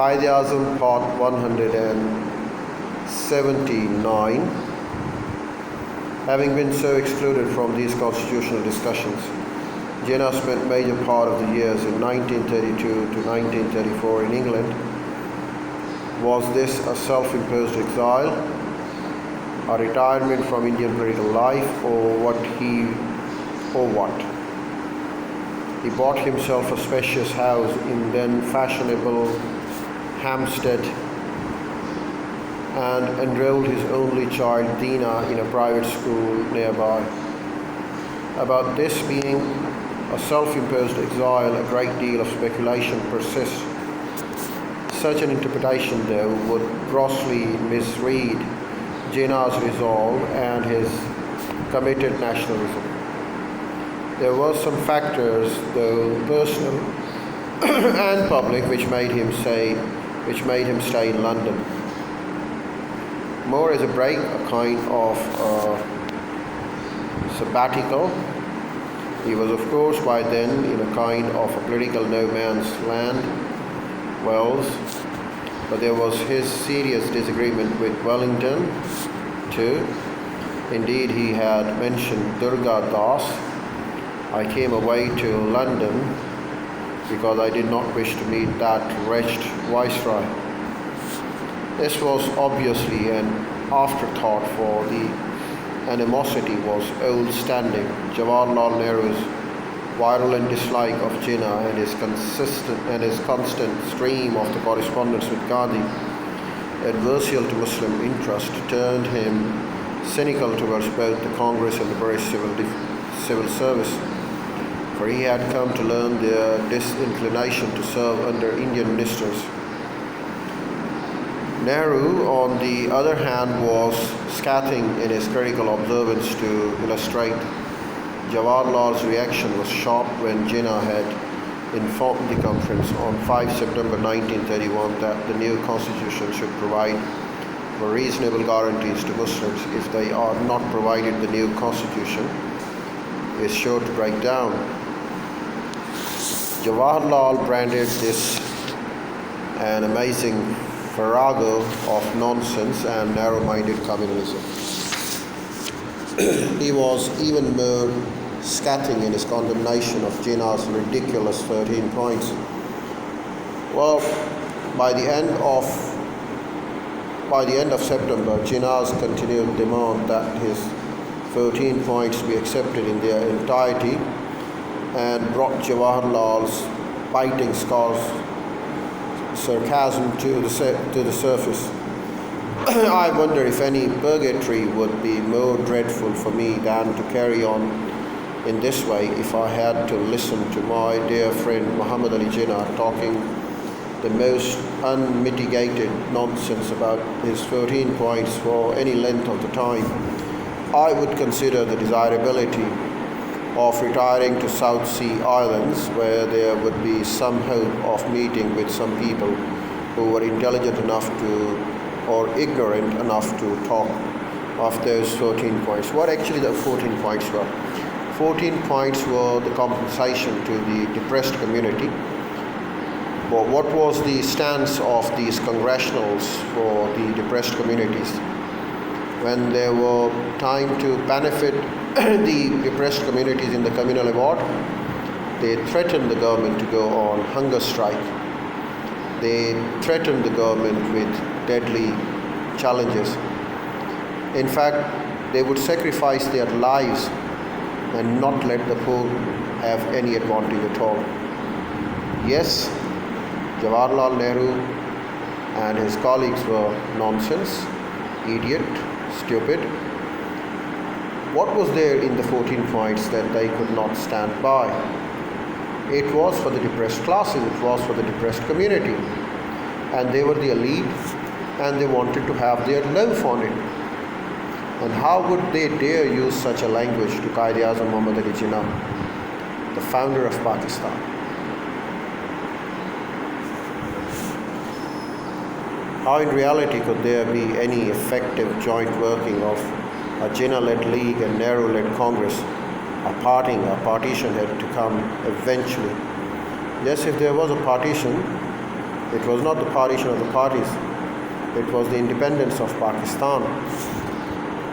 Quaid Azam Part 179. Having been so excluded from these constitutional discussions, Jinnah spent major part of the years in 1932 to 1934 in England. Was this a self-imposed exile, a retirement from Indian political life, or what? He bought himself a spacious house in then fashionable Hampstead and enrolled his only child Dina in a private school nearby. About this being a self-imposed exile, a great deal of speculation persists. Such an interpretation, though, would grossly misread Jinnah's resolve and his committed nationalism. There were some factors, though personal and public, which made him stay in London, more as a break, a kind of sabbatical. He was, of course, by then in a kind of a political no man's land, Wells, but there was his serious disagreement with Wellington too. Indeed, he had mentioned Durga Das. I came away to London because I did not wish to meet that wretched viceroy. This was obviously an afterthought, for the animosity was old standing. Jawaharlal Nehru's virulent dislike of Jinnah and his constant stream of the correspondence with Gandhi, adversarial to Muslim interest, turned him cynical towards both the Congress and the British civil service, for he had come to learn their disinclination to serve under Indian ministers. Nehru, on the other hand, was scathing in his critical observance to illustrate. Jawaharlal's reaction was sharp when Jinnah had informed the conference on 5 September 1931 that the new constitution should provide for reasonable guarantees to Muslims. If they are not provided, the new constitution is sure to break down. Jawaharlal branded this an amazing farrago of nonsense and narrow-minded communalism. He was even more scathing in his condemnation of Jinnah's ridiculous 13 points. Well, by the end of September, Jinnah's continued demand that his 13 points be accepted in their entirety and brought Jawaharlal's biting sarcasm to the surface. I wonder if any purgatory would be more dreadful for me than to carry on in this way if I had to listen to my dear friend Muhammad Ali Jinnah talking the most unmitigated nonsense about his 13 points for any length of the time. I would consider the desirability of retiring to South Sea Islands, where there would be some hope of meeting with some people who were intelligent enough to, or ignorant enough to talk of those 14 points. What actually the 14 points were? 14 points were the compensation to the depressed community. But what was the stance of these congressionals for the depressed communities? When there were time to benefit the depressed communities in the communal award, they threatened the government to go on hunger strike. They threatened the government with deadly challenges. In fact, they would sacrifice their lives and not let the poor have any advantage at all. Yes, Jawaharlal Nehru and his colleagues were nonsense, idiot, stupid. What was there in the 14 points that they could not stand by? It was for the depressed classes, it was for the depressed community. And they were the elite, and they wanted to have their loaf on it. And how would they dare use such a language to Quaid Azam Muhammad Ali Jinnah, the founder of Pakistan? How in reality could there be any effective joint working of a Jinnah-led league and Nehru-led Congress? A partition had to come eventually. Yes, if there was a partition, It was not the partition of the parties. It was the independence of Pakistan.